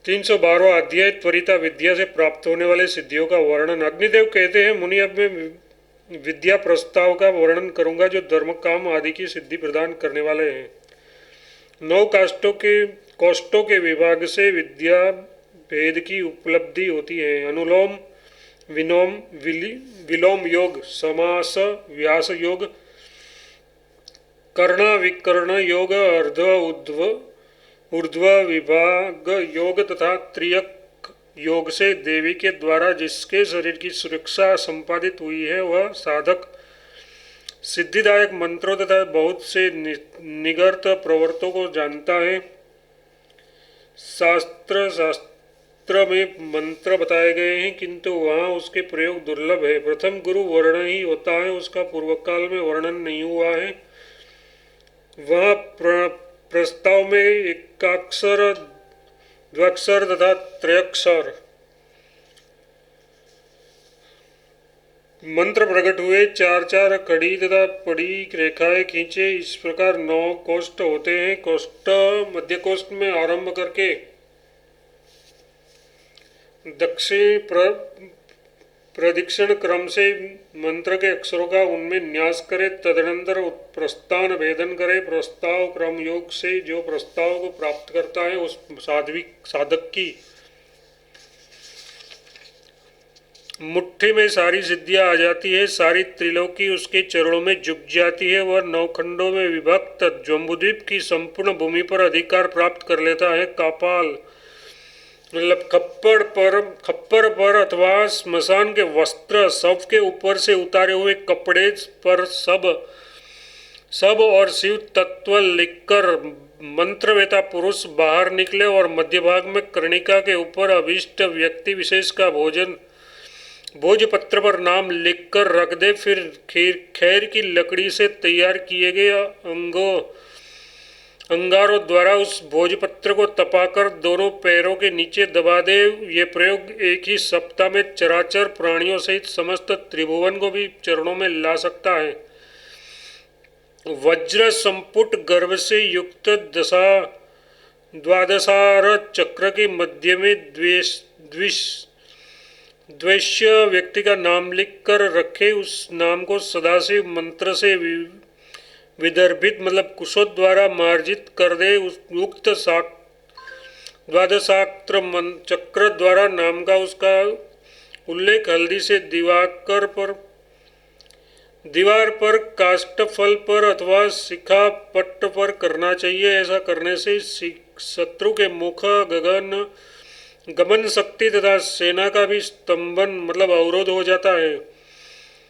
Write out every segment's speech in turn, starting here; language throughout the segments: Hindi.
312वां अध्याय त्वरिता विद्या से प्राप्त होने वाले सिद्धियों का वर्णन। अग्निदेव कहते हैं, मुनि अब मैं विद्या प्रस्ताव का वर्णन करूंगा जो धर्म काम आदि की सिद्धि प्रदान करने वाले हैं। 9 कौष्टों के विभाग से विद्या भेद की उपलब्धि होती है। अनुलोम विलोम विलोम योग, समास व्यास योग, कर्ण विकर्ण योग, अर्ध ऊर्ध्व विभाग योग तथा त्रियक योग से देवी के द्वारा जिसके शरीर की सुरक्षा संपादित हुई है वह साधक सिद्धिदायक मंत्रों तथा बहुत से निगर्त प्रवर्तों को जानता है। शास्त्र में मंत्र बताए गए हैं किंतु वहाँ उसके प्रयोग दुर्लभ है। प्रथम गुरु वर्ण ही होता है, उसका पूर्व काल में वर्णन नहीं हुआ है। वह प्रस्ताव में एकाक्षर, द्व्यक्षर तथा त्रयक्षर मंत्र प्रकट हुए। 4-4 कड़ी तथा पड़ी रेखाएं खींचे। इस प्रकार 9 कोष्ठ होते हैं। कोष्ठ मध्य कोष्ठ में आरंभ करके दक्षिण प्रदक्षिण क्रम से मंत्र के अक्षरों का उनमें न्यास करे, तदनंतर प्रस्थान भेदन करे। प्रस्ताव क्रम योग से जो प्रस्ताव को प्राप्त करता है उस साधक की मुट्ठी में सारी सिद्धियां आ जाती है। सारी त्रिलोकी उसके चरणों में झुक जाती है। वह 9 खंडों में विभक्त जम्बूद्वीप की संपूर्ण भूमि पर अधिकार प्राप्त कर लेता है। कापाल मतलब खप्पर पर अथवा स्मशान के वस्त्र सब के ऊपर से उतारे हुए कपड़े पर सब और शिव तत्व लिखकर मंत्रवेता पुरुष बाहर निकले और मध्य भाग में कर्णिका के ऊपर अभिष्ट व्यक्ति विशेष का भोजपत्र पर नाम लिखकर रख दे। फिर खैर की लकड़ी से तैयार किए गए अंगारों द्वारा उस भोजपत्र को तपाकर दोनों पैरों के नीचे दबा दे। ये प्रयोग एक ही सप्ताह में चराचर प्राणियों सहित समस्त त्रिभुवन को भी चरणों में ला सकता है। वज्र संपुट गर्भ से युक्त द्वादशार चक्र के मध्य में द्वैश्य व्यक्ति का नाम लिख कर रखे। उस नाम को सदाशिव मंत्र से विदर्भित मतलब कुशों द्वारा मार्जित कर दे। उक्त द्वादशाक्र चक्र द्वारा नाम का उसका उल्लेख हल्दी से दीवार पर काष्ठफल पर अथवा शिखा पट्ट पर करना चाहिए। ऐसा करने से शत्रु के मुख गमन शक्ति तथा सेना का भी स्तंभन मतलब अवरोध हो जाता है।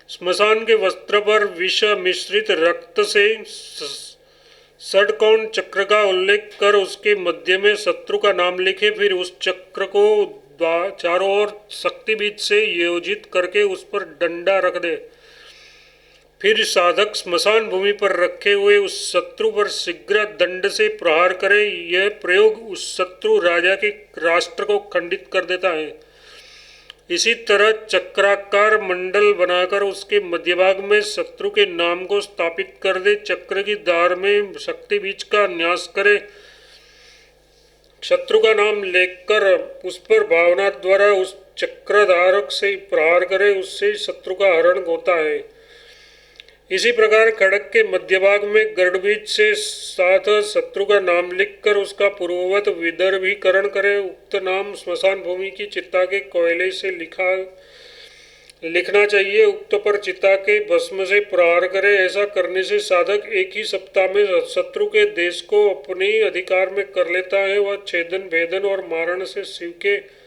स्मशान के वस्त्र पर विष मिश्रित रक्त से षटकोण चक्र का उल्लेख कर उसके मध्य में शत्रु का नाम लिखे। फिर उस चक्र को चारों ओर शक्ति बीज से योजित करके उस पर डंडा रख दे। फिर साधक स्मशान भूमि पर रखे हुए उस शत्रु पर शीघ्र दंड से प्रहार करे। यह प्रयोग उस शत्रु राजा के राष्ट्र को खंडित कर देता है। इसी तरह चक्राकार मंडल बनाकर उसके मध्य भाग में शत्रु के नाम को स्थापित कर दे। चक्र की धार में शक्ति बीज का न्यास करे। शत्रु का नाम लेकर उस पर भावना द्वारा उस चक्रधारक से प्रहार करे, उससे शत्रु का हरण होता है। इसी प्रकार खड़ग के मध्य भाग में गरुड़बीज से साथ शत्रु का नाम लिखकर उसका पूर्ववत विदर्भीकरण करे। उक्त नाम स्मशान भूमि की चिता के कोयले से लिखना चाहिए। उक्त पर चिता के भस्म से प्रहार करे। ऐसा करने से साधक एक ही सप्ताह में शत्रु के देश को अपने अधिकार में कर लेता है। वह छेदन भेदन और मारण से शिव के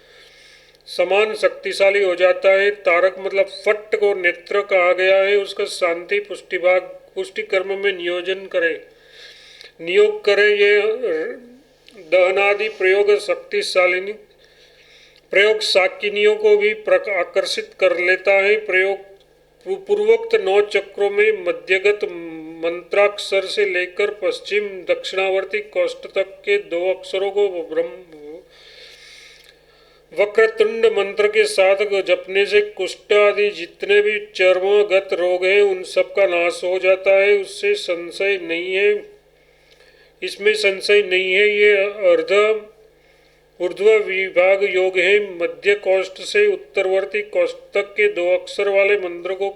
समान शक्तिशाली हो जाता है। तारक मतलब फट को नेत्र कहा गया है। उसका शांति पुष्टि कर्म में नियोग करे। ये दहनादि प्रयोग शक्तिशालिनी प्रयोग साकिनियों को भी आकर्षित कर लेता है। प्रयोग पूर्वोक्त 9 चक्रों में मध्यगत मंत्राक्षर से लेकर पश्चिम दक्षिणावर्ती कोष्ठ तक के 2 अक्षरों को वक्रतुंड मंत्र के साथ जपने से कुष्ठ आदि जितने भी चर्मगत रोग हैं उन सब का नाश हो जाता है। उससे संशय नहीं है, इसमें संशय नहीं है। ये अर्ध ऊर्ध्व विभाग योग है। मध्य कोष्ठ से उत्तरवर्ती कोष्ठ तक के 2 अक्षर वाले मंत्र को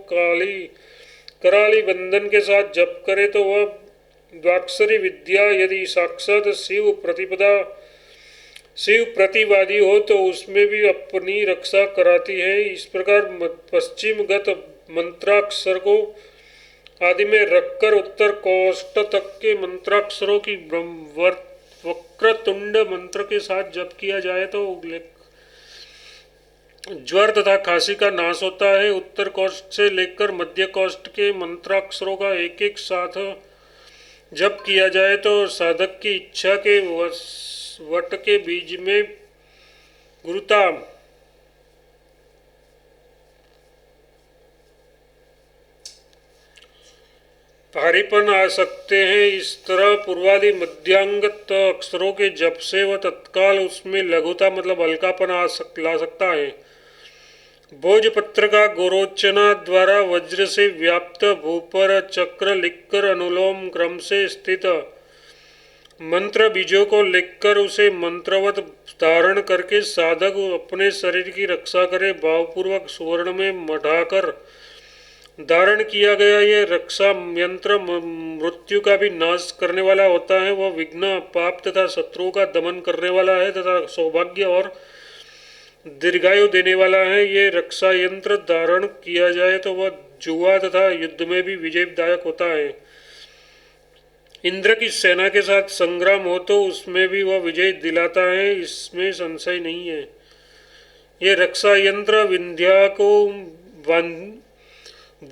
कराली बंधन के साथ जप करे तो वह द्वाक्षरी विद्या यदि साक्षात शिव प्रतिवादी हो तो उसमें भी अपनी रक्षा कराती है। इस प्रकार पश्चिम गत मंत्राक्षर को आदि में रखकर उत्तर कोष्ठ तक के मंत्राक्षरों की वक्रतुंड मंत्र के साथ जप किया जाए तो ज्वर तथा खांसी का नाश होता है। उत्तर कोष्ठ से लेकर मध्य कोष्ठ के मंत्राक्षरों का एक एक साथ जप किया जाए तो साधक की इच्छा के वट के बीज में गुरुता भारीपन आ सकते हैं। इस तरह पूर्वादि मध्यांगत अक्षरों के जप से वह तत्काल उसमें लघुता मतलब हल्कापन ला सकता है। भोजपत्र का गोरोचना द्वारा वज्र से व्याप्त भूपर चक्र लिखकर अनुलोम क्रम से स्थित मंत्र बीजों को लिखकर उसे मंत्रवत धारण करके साधक अपने शरीर की रक्षा करे। भावपूर्वक सुवर्ण में मढ़ाकर धारण किया गया ये रक्षा यंत्र मृत्यु का भी नाश करने वाला होता है। वह विघ्न पाप तथा शत्रुओं का दमन करने वाला है तथा सौभाग्य और दीर्घायु देने वाला है। ये रक्षा यंत्र धारण किया जाए तो वह जुआ तथा युद्ध में भी विजयदायक होता है। इंद्र की सेना के साथ संग्राम हो तो उसमें भी वह विजय दिलाता है, इसमें संशय नहीं है। ये रक्षा यंत्र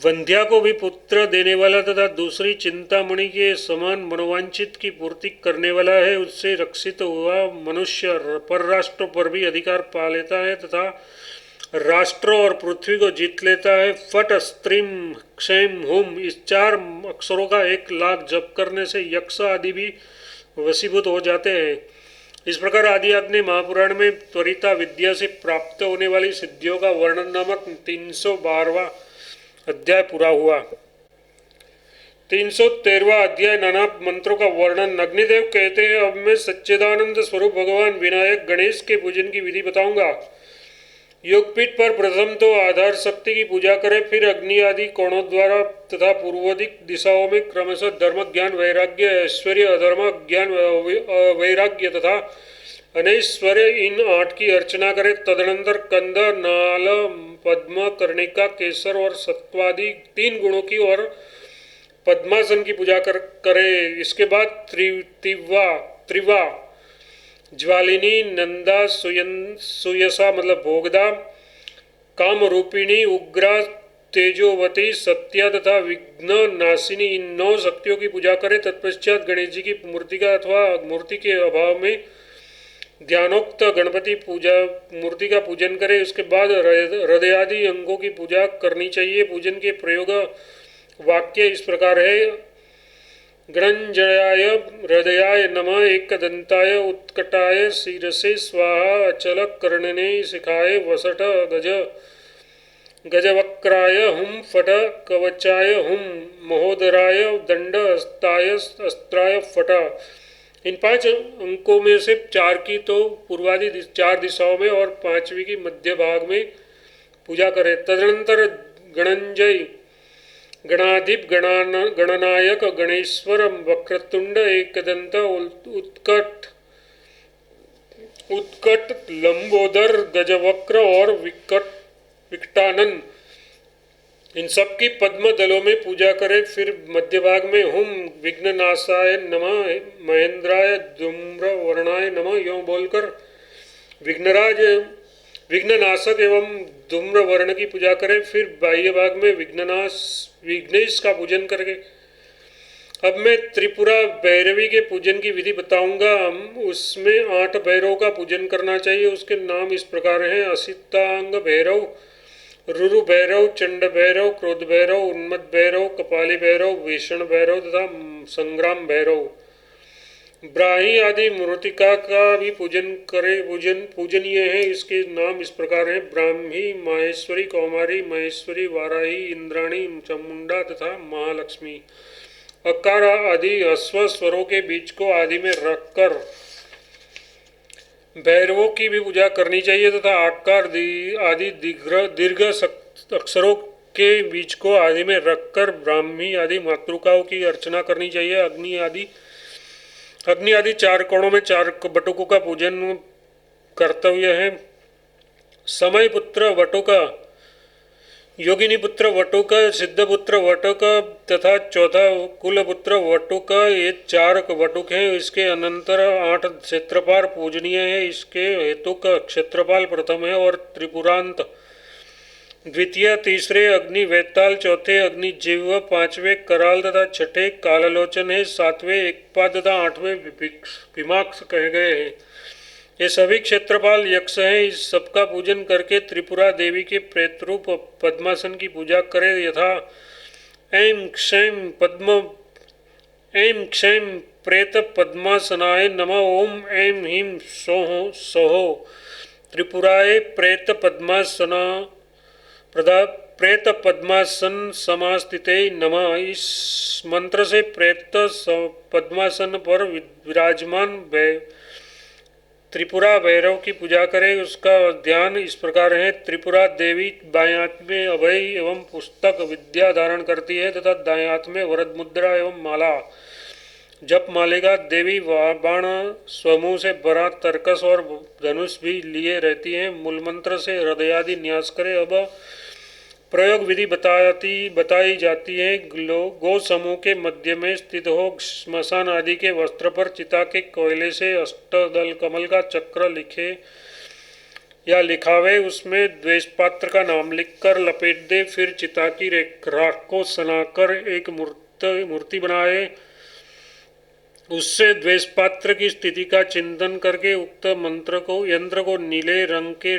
वंध्या को भी पुत्र देने वाला तथा दूसरी चिंतामणि के समान मनोवांछित की पूर्ति करने वाला है। उससे रक्षित हुआ मनुष्य परराष्ट्र पर भी अधिकार पा लेता है तथा राष्ट्र और पृथ्वी को जीत लेता है। फट स्त्रीम क्षेम हुम इस 4 अक्षरों का 1 लाख जप करने से यक्ष आदि भी वशीभूत हो जाते हैं। इस प्रकार आदि आग्नेय महापुराण में त्वरिता विद्या से प्राप्त होने वाली सिद्धियों का वर्णन नामक 312वां अध्याय पूरा हुआ। 313वां अध्याय नाना मंत्रों का वर्णन। अग्निदेव कहते हैं, अब मैं सच्चिदानंद स्वरूप भगवान विनायक गणेश के पूजन की विधि बताऊंगा। योगपीठ पर प्रथम तो आधार शक्ति की पूजा करें, फिर अग्नि आदि कोणों द्वारा तथा पूर्वोदिक दिशाओं में क्रमशः धर्म ज्ञान वैराग्य ऐश्वर्य अधर्म ज्ञान वैराग्य तथा अनैश्वर्य इन 8 की अर्चना करें। तदनंतर कंद नाल पद्म कर्णिका केसर और सत्वादि 3 गुणों की और पद्मासन की पूजा करे। इसके बाद त्रिवा ज्वालिनी नंदा सुयसा मतलब भोगदा काम रूपिणी उग्रा तेजोवती सत्या तथा विघ्न नाशिनी इन 9 शक्तियों की पूजा करें। तत्पश्चात गणेश जी की मूर्ति का अथवा मूर्ति के अभाव में ध्यानोक्त गणपति मूर्ति का पूजन करें। उसके बाद हृदयादि अंगों की पूजा करनी चाहिए। पूजन के प्रयोग वाक्य इस प्रकार है। गणंजयाय हृदयाय नमः एकदंताय उत्कटाय शिरसे स्वाहा अचल कर्णने शिखाय वसट गजवक्राय हुम फट कवचाय हुम महोदराय दंड अस्ताय अस्त्राय फट। इन 5 अंकों में से 4 की तो पूर्वादि 4 दिशाओं में और 5वीं की मध्य भाग में पूजा करें। तदनंतर गणंजय गणाधिप गणनायक गणेश्वर वक्रतुंड एकदंत उत्कट लंबोदर गजवक्र और विकटानन इन सब की पद्म दलों में पूजा करें। फिर मध्य भाग में हुम विघ्ननाशाय नमः महेंद्राय धूम्र वर्णाय नमः यों बोलकर विघ्ननाशक एवं धूम्र वर्ण की पूजा करें। फिर बाह्य भाग में विघ्नेश का पूजन करके अब मैं त्रिपुरा भैरवी के पूजन की विधि बताऊंगा। उसमें 8 भैरव का पूजन करना चाहिए। उसके नाम इस प्रकार हैं: असितांग भैरव, रुरु भैरव, चंड भैरव, क्रोध भैरव, उन्मत्त भैरव, कपाली भैरव, भीषण भैरव तथा संग्राम भैरव। ब्राही आदि मूर्तिका का भी पूजन करे। पूजनीय है। इसके नाम इस प्रकार हैं: ब्राह्मी, माहेश्वरी, कौमारी, महेश्वरी, वाराही, इंद्राणी, चामुंडा तथा महालक्ष्मी। अकार आदि ह्रस्व स्वरों के बीच को आदि में रखकर भैरवों की भी पूजा करनी चाहिए तथा आकार आदि दीर्घ अक्षरों के बीच को आदि में रखकर ब्राह्मी आदि मातृकाओं की अर्चना करनी चाहिए। अग्नि आदि चार कोणों में चार बटुकों का पूजन कर्तव्य है। समय पुत्र वटुका, योगिनी पुत्र वटुका, सिद्ध पुत्र वटुका तथा चौथा कुलपुत्र वटुका, ये चार वटुक हैं। इसके अनंतर 8 क्षेत्रपाल पूजनीय है। इसके हेतु का क्षेत्रपाल प्रथम है और त्रिपुरांत द्वितीय, तीसरे अग्नि वेताल, चौथे अग्नि जीव, पांचवें कराल तथा छठे काललोचन है। सातवें एकपाद तथा 8वें भीमाक्ष कहे गए हैं। ये सभी क्षेत्रपाल यक्ष हैं। इस सबका पूजन करके त्रिपुरा देवी के प्रेतरूप पद्मासन की पूजा करें। यथा ऐं क्षैं प्रेत पद्मासनाय नमः, ओम ऐं ह्रीं सौः सौः त्रिपुराय प्रेत पद्मासन समास्थिते नमः। इस मंत्र से प्रेत पद्मासन पर विराजमान त्रिपुरा भैरव की पूजा करें। उसका ध्यान इस प्रकार है। त्रिपुरा देवी बाएं हाथ में अभय एवं पुस्तक विद्या धारण करती है तथा दाएं हाथ में वरद मुद्रा एवं माला जप मालेगा। देवी बाण स्वमुह से भरा तरकस और धनुष भी लिए रहती है। मूल मंत्र से हृदयादि न्यास करे। अब प्रयोग विधि बताई जाती है। गो समूह के मध्य में स्थित हो स्मशान आदि के वस्त्र पर चिता के कोयले से अष्टदल कमल का चक्र लिखे या लिखावे। उसमें द्वेष पात्र का नाम लिखकर लपेट दे। फिर चिता की राख को सनाकर एक मूर्ति बनाए। उससे द्वेष पात्र की स्थिति का चिंतन करके उक्त यंत्र को नीले रंग के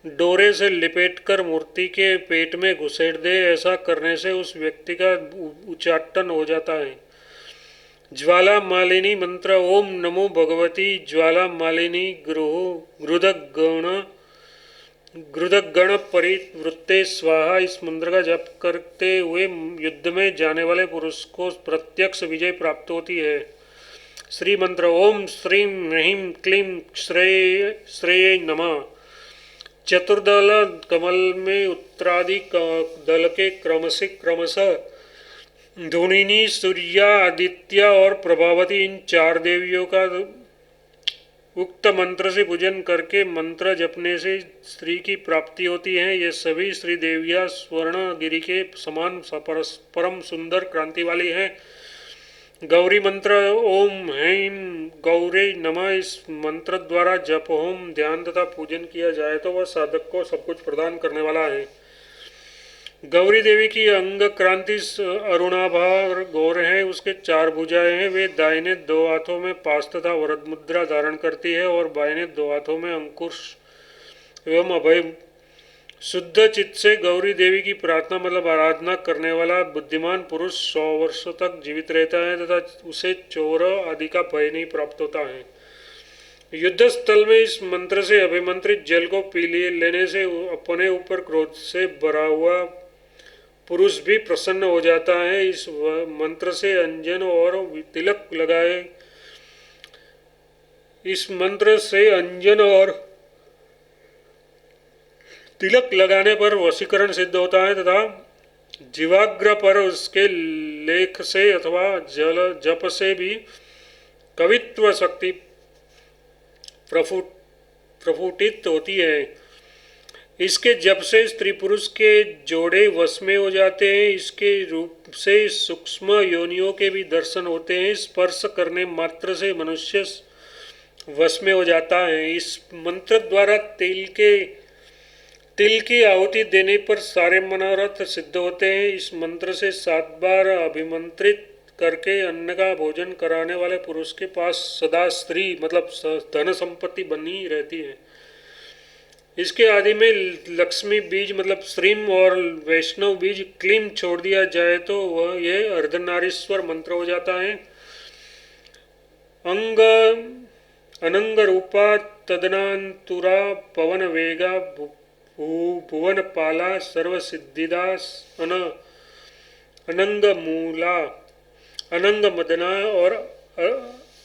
डोरे से लिपेटकर मूर्ति के पेट में घुसेड़ दे। ऐसा करने से उस व्यक्ति का उच्चाटन हो जाता है। ज्वाला मालिनी मंत्र, ओम नमो भगवती ज्वाला मालिनी गृदगण परिवृत्ते स्वाहा। इस मंत्र का जप करते हुए युद्ध में जाने वाले पुरुष को प्रत्यक्ष विजय प्राप्त होती है। श्री मंत्र, ओम श्रीं ह्रीं क्लीं श्रेय नमः। चतुर्दल कमल में उत्तरादि दल के क्रमशः धुनिनी, सूर्या, आदित्य और प्रभावती, इन चार देवियों का उक्त मंत्र से पूजन करके मंत्र जपने से स्त्री की प्राप्ति होती है। ये सभी श्री देवियाँ स्वर्णगिरि के समान परम सुंदर कांति वाली हैं। गौरी मंत्र, ओम हैं गौरे नमः। इस मंत्र द्वारा जप, होम, ध्यान तथा पूजन किया जाए तो वह साधक को सब कुछ प्रदान करने वाला है। गौरी देवी की अंग क्रांति अरुणाभार गौर है। उसके 4 भुजाएं हैं। वे दाहिने 2 हाथों में पाश तथा वरद मुद्रा धारण करती है और बाएं 2 हाथों में अंकुश एवं अभय। शुद्ध चित्त से गौरी देवी की प्रार्थना मतलब आराधना करने वाला बुद्धिमान पुरुष 100 वर्ष तक जीवित रहता है तथा उसे चोर आदि का भय नहीं प्राप्त होता है। युद्ध स्थल में इस मंत्र से अभिमंत्रित जल को पी लेने से अपने ऊपर क्रोध से भरा हुआ पुरुष भी प्रसन्न हो जाता है। इस मंत्र से अंजन और तिलक लगाए। इस मंत्र से अंजन और तिलक लगाने पर वशीकरण सिद्ध होता है तथा जीवाग्र पर उसके लेख से अथवा जप से भी कवित्व शक्ति प्रफुटित होती है। इसके जप से स्त्री पुरुष के जोड़े वश में हो जाते हैं। इसके रूप से सूक्ष्म योनियों के भी दर्शन होते हैं। स्पर्श करने मात्र से मनुष्य वश में हो जाता है। इस मंत्र द्वारा तिल की आहुति देने पर सारे मनोरथ सिद्ध होते हैं। इस मंत्र से 7 बार अभिमंत्रित करके अन्न का भोजन कराने वाले पुरुष के पास सदा स्त्री मतलब धन संपत्ति बनी रहती है। इसके आदि में लक्ष्मी बीज मतलब श्रीम और वैष्णव बीज क्लीम छोड़ दिया जाए तो वह यह अर्धनारीश्वर मंत्र हो जाता है। अनंग रूपा तदनांतुरा पवन वेगा भुवन पाला सर्व सिद्धिदा अनंग मूला अनंग मदना और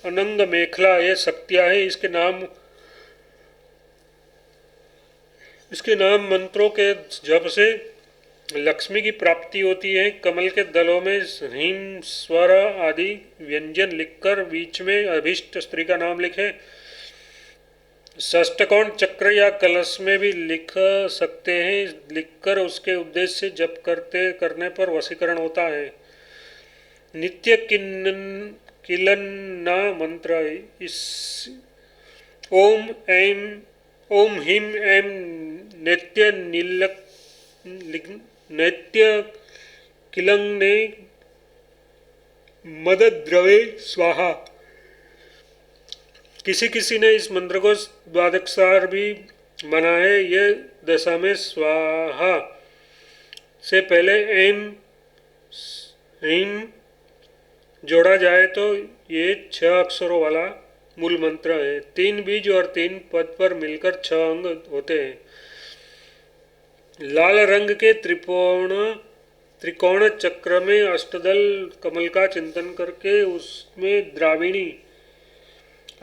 अनंग मेखला, ये शक्तियाँ है। इसके नाम इसके नाम मंत्रों के जप से लक्ष्मी की प्राप्ति होती है। कमल के दलों में ह्रीं स्वर आदि व्यंजन लिखकर बीच में अभीष्ट स्त्री का नाम लिखें। षष्ठकोण चक्र या कलश में भी लिख सकते हैं। लिखकर उसके उद्देश्य से जप करने पर वशीकरण होता है। नित्य किलन्ना मंत्र इस ओम ह्रीं ऐं नैत्य किलंगने मदद्रवे स्वाहा। किसी ने इस मंत्र को द्वादशार भी माना है। यह दशा में स्वाहा से पहले एम ह्रीं जोड़ा जाए तो ये 6 अक्षरों वाला मूल मंत्र है। 3 बीज और 3 पद पर मिलकर 6 अंग होते हैं। लाल रंग के त्रिकोण चक्र में अष्टदल कमल का चिंतन करके उसमें द्राविणी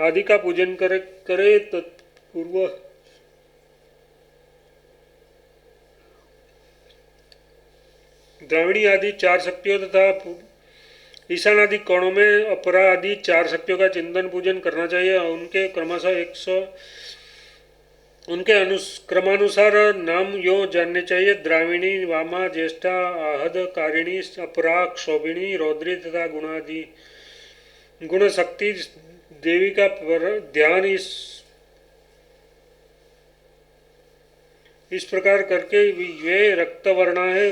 आदि का पूजन करे तत्पूर्व द्राविणी आदि 4 शक्तियों तथा ईशान आदि कोणों में अपरा आदि 4 शक्तियों का चिंतन पूजन करना चाहिए। उनके क्रमशः उनके क्रमानुसार नाम यो जानने चाहिए। द्राविणी, वामा, ज्येष्ठा, आहद, कारिणी, अपरा, क्षोभिणी, रौद्री तथा गुणादि गुण शक्ति देवी का ध्यान इस प्रकार करके वे रक्तवर्णा है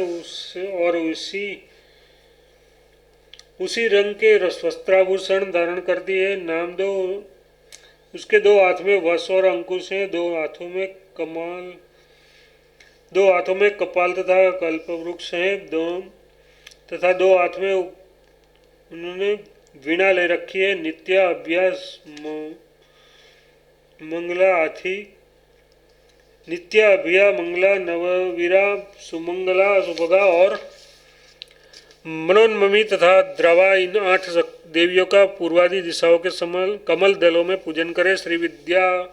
और उसी रंग के वस्त्राभूषण धारण करती है। नाम दो उसके 2 हाथ में वश और अंकुश है। 2 हाथों में कपाल तथा कल्पवृक्ष है। तथा 2 हाथ में उन्होंने वीणा ले रखी है। नित्य अभ्यास मंगला हाथी नित्य अभिया मंगला नववीरा सुमंगला सुभगा और मनोन्ममी तथा द्रवा इन 8 देवियों का पूर्वादि दिशाओं के कमल दलों में पूजन करें। श्री विद्या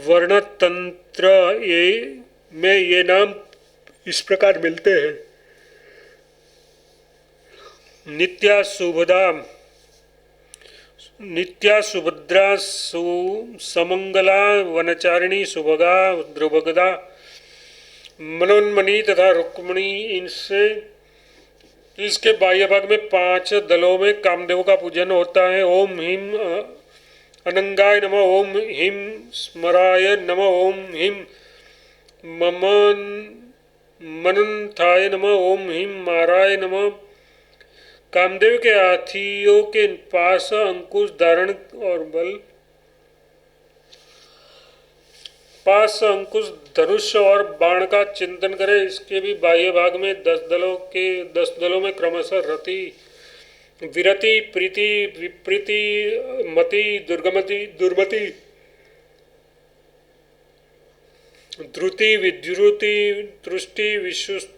वर्णतंत्र में ये नाम इस प्रकार मिलते हैं। नित्या सुभद्रा समंगला वनचारिणी सुभगा द्रुभगदा मनोन्मनी तथा रुक्मणी। इसके बाह्य भाग में 5 दलों में कामदेव का पूजन होता है। ओम ह्रीं अनंगाय नमः, ओम ह्रीं स्मराय नमः, ओम ह्रीं मनंथाय नमः, ओम ह्रीं माराय नमः। कामदेव के हाथियों के पास अंकुश धारण और धनुष और बाण का चिंतन करें। इसके भी बाह्य भाग में 10 दलों में क्रमशः रति, विरति, प्रीति, विप्रीति, मति, दुर्मति, ध्रुति, विद्रुति, तुष्टि,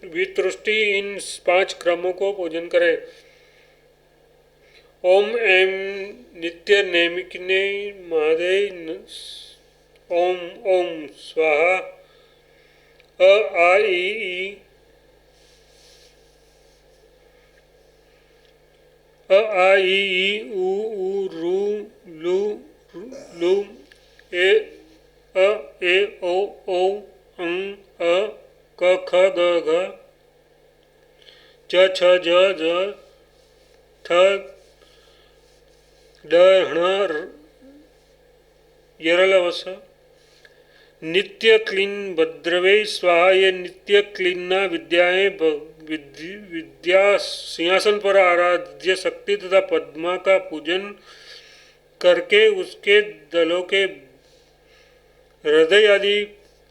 वितृष्टि इन 5 क्रमों को पूजन करें। ओम ऐं नित्य नैमिकिने महादे ओम ओम स्वाहा। अ आ ई ऊ रू लू लू ए अ ए ओ अं अ क ख ग घ च छ ज झ थ ड ण यरलवस। नित्य क्लीन भद्रवे स्वाहा। ये नित्य क्लीना विद्याएं विद्या सिंहासन पर आराध्य शक्ति तथा पद्मा का पूजन करके उसके दलों के हृदय आदि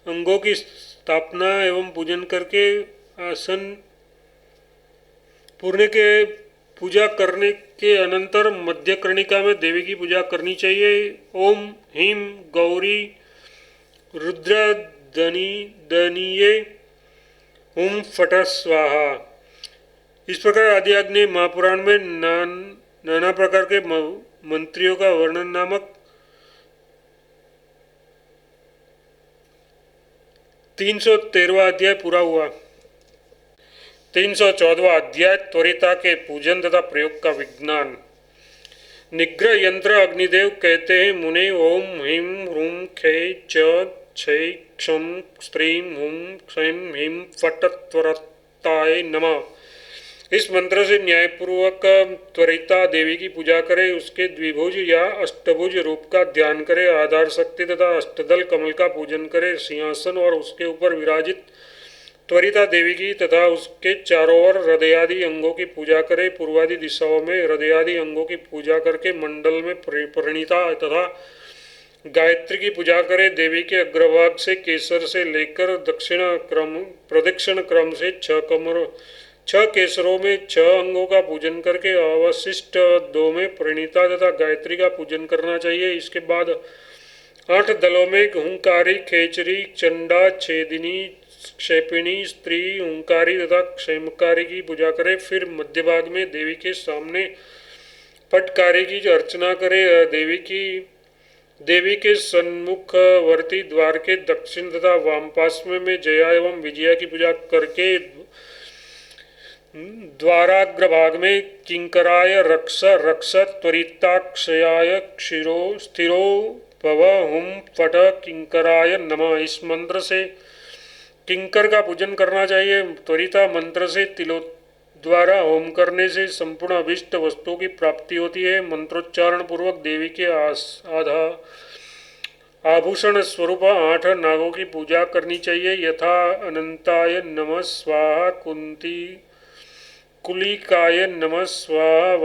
अंगों की स्थापना एवं पूजन करके आसन पूजा करने के अनंतर मध्य कर्णिका में देवी की पूजा करनी चाहिए। ओम ह्रीं गौरी रुद्रदनीये ओम फट स्वाहा। इस प्रकार आदि आग्नेय महापुराण में नाना प्रकार के मंत्रियों का वर्णन नामक 313वां अध्याय पूरा हुआ। 314वां अध्याय त्वरिता के पूजन तथा प्रयोग का विज्ञान। निग्रह यंत्र अग्निदेव कहते हैं, मुने ओम ह्रीं ह्रूं खे च छै क्षम स्त्रीं हुं क्षैं ह्रीं फट त्वरताय नमः। इस मंत्र से न्यायपूर्वक त्वरिता देवी की पूजा करें। उसके द्विभुज या अष्टभुज रूप का ध्यान करें। आधार शक्ति तथा अष्टदल कमल का पूजन करें। सिंहासन और उसके ऊपर विराजित त्वरिता देवी की तथा उसके चारों ओर हृदयादि अंगों की पूजा करें। पूर्वादि दिशाओं में हृदयादि अंगों की पूजा करके मंडल में परिणीता तथा गायत्री की पूजा करें। देवी के अग्रभाग से केसर से लेकर प्रदक्षिण क्रम से 6 केसरों में 6 अंगों का पूजन करके अवशिष्ट 2 में परिणीता तथा गायत्री का पूजन करना चाहिए। इसके बाद 8 दलों में हुंकारी, खेचरी, चंडा, छेदिनी, क्षेपिणी, स्त्री, हुंकारी तथा क्षेमकारी की पूजा करें। फिर मध्य भाग में देवी के सामने पटकारी की अर्चना करें। देवी के सन्मुखवर्ती द्वार के दक्षिण तथा वाम पार्श्व में जया एवं विजया की पूजा करके द्वाराग्रभाग में किंकराय रक्ष रक्ष त्वरिताक्षयाय क्षीरो स्थिरो भव हुम फट किंकराय नमः। इस मंत्र से किंकर का पूजन करना चाहिए। त्वरिता मंत्र से तिलो द्वारा होम करने से संपूर्ण अभिष्ट वस्तुओं की प्राप्ति होती है। मंत्रोच्चारण पूर्वक देवी के आभूषण स्वरूप 8 नागों की पूजा करनी चाहिए। यथा अनंताय नमः स्वाहा, कुलिकाय नमः स्वाहा,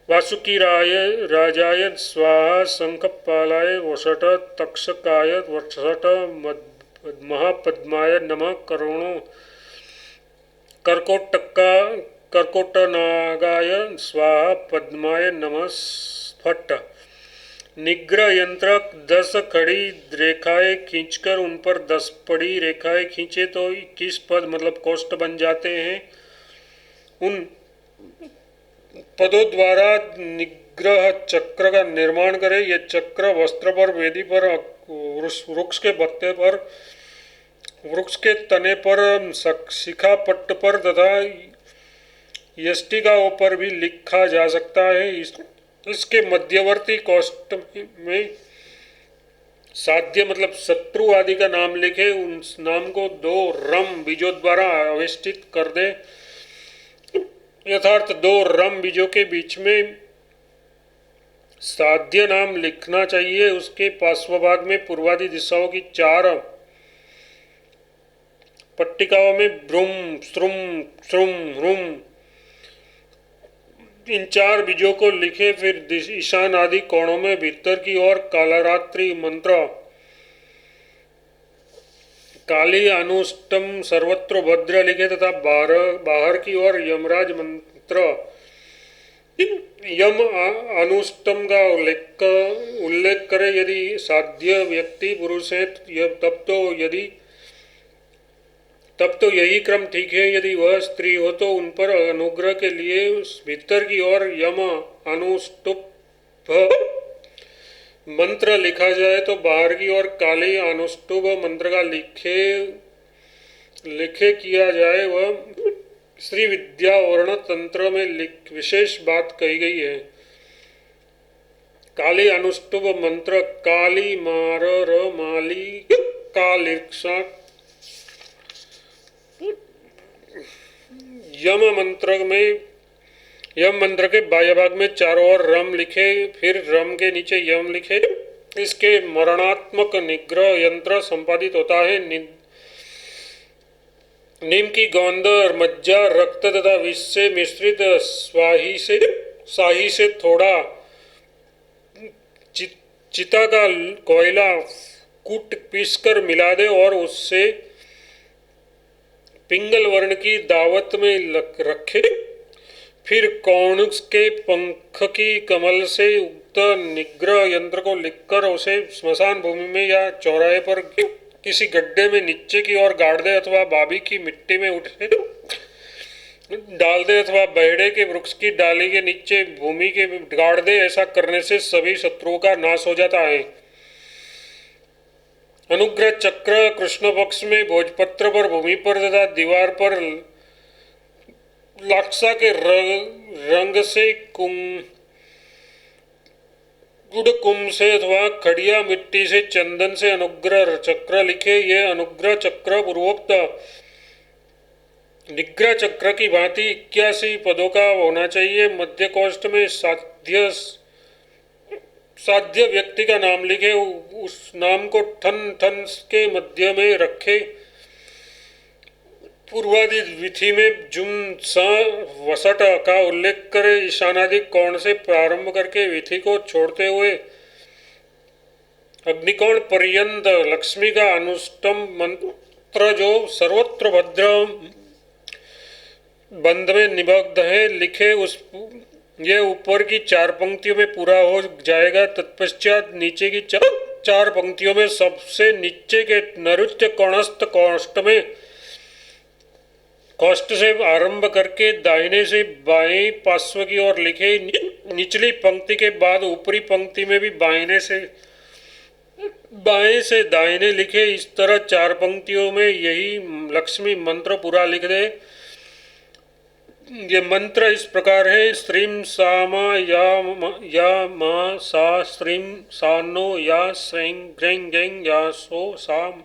वासुकीराय राजाय स्वाहा, शंखपालाय वषट, तक्षकाय वषट, महापद्माय नमः, कर्कोटनागाय स्वाहा, पद्माय नमः स्फट। निग्रह यंत्र 10 खड़ी रेखाएं खींचकर उन पर 10 पड़ी रेखाएं खींचे तो 21 पद मतलब कोष्ठ बन जाते हैं। उन पदों द्वारा निग्रह चक्र का निर्माण करें। यह चक्र वस्त्र पर, वेदी पर, वृक्ष के पत्ते पर, वृक्ष के तने पर, शिखा पट्ट पर तथा यष्टिकाओं पर भी लिखा जा सकता है। इसके मध्यवर्ती कोष्ठ में साध्य मतलब शत्रु आदि का नाम लिखे। उन नाम को 2 रम बीजों द्वारा आवेष्टित कर दे। यथार्थ 2 रम बीजों के बीच में साध्य नाम लिखना चाहिए। उसके पार्श्व भाग में पूर्वादि दिशाओं की 4 पट्टिकाओं में भ्रूम श्रुम श्रुम ह्रुम इन 4 बीजों को लिखे। फिर ईशान आदि कोणों में भीतर की ओर कालरात्रि मंत्र, काली अनुष्टम सर्वत्र भद्र लिखे तथा बाहर की ओर यमराज मंत्र यम अनुष्टम का उल्लेख करे। यदि साध्य व्यक्ति पुरुष है तब तो यही क्रम ठीक है। यदि वह स्त्री हो तो उन पर अनुग्रह के लिए भीतर की ओर यम अनुष्टुप मंत्र लिखा जाए तो बाहर की ओर काली अनुष्टुप मंत्र का लिखे किया जाए। वह श्री विद्या वर्ण तंत्र में विशेष बात कही गई है। काली अनुष्टुप मंत्र काली मार माली कालिक्षा यम मंत्र के बाह्य भाग में चारों ओर रम लिखे। फिर रम के नीचे यम लिखे। इसके मरणात्मक निग्रह यंत्र संपादित होता है। नीम की गोंद और मज्जा रक्त तथा विष से मिश्रित शाही से थोड़ा चिता का कोयला कूट पीसकर मिला दे और उससे पिंगल वर्ण की दावत में रखे। फिर कौण के पंख की कमल से उक्त निग्रह यंत्र को लिखकर उसे स्मशान भूमि में या चौराहे पर किसी गड्ढे में नीचे की ओर गाड़ दे अथवा बाबी की मिट्टी में उठे डाल दे अथवा बहेड़े के वृक्ष की डाली के नीचे भूमि के गाड़ दे। ऐसा करने से सभी शत्रुओं का नाश हो जाता है। अनुग्रह चक्र कृष्ण पक्ष में भोजपत्र पर, भूमि पर तथा दीवार पर लाक्षा के रंग से गुड़ कुंभ से अथवा खड़िया मिट्टी से चंदन से अनुग्रह चक्र लिखे। यह अनुग्रह चक्र पूर्वोक्त निग्रह चक्र की भांति 81 पदों का होना चाहिए। मध्य कोष्ठ में साध्य व्यक्ति का नाम लिखे, उस नाम को ठन ठन के मध्य में रखे। पूर्वादि विधि में जुम सा वसट का उल्लेख करे। ईशानादि कोण से प्रारंभ करके विधि को छोड़ते हुए अग्निकोण पर्यंत लक्ष्मी का अनुष्टम मंत्र जो सर्वत्र भद्र बंद में निबद्ध है लिखे। उस ये ऊपर की 4 पंक्तियों में पूरा हो जाएगा। तत्पश्चात नीचे की 4 पंक्तियों में सबसे नीचे के नैऋत्य कोणस्थ कोष्ठ में कोष्ठ से आरंभ करके दाहिने से बाएं पार्श्व की ओर लिखे। निचली पंक्ति के बाद ऊपरी पंक्ति में भी बाएं से दाहिने लिखे। इस तरह 4 पंक्तियों में यही लक्ष्मी मंत्र पूरा लिख दे। ये मंत्र इस प्रकार है। श्रीम सामा या मा सा श्रीम सानो या सें ग्रें गें या सो सा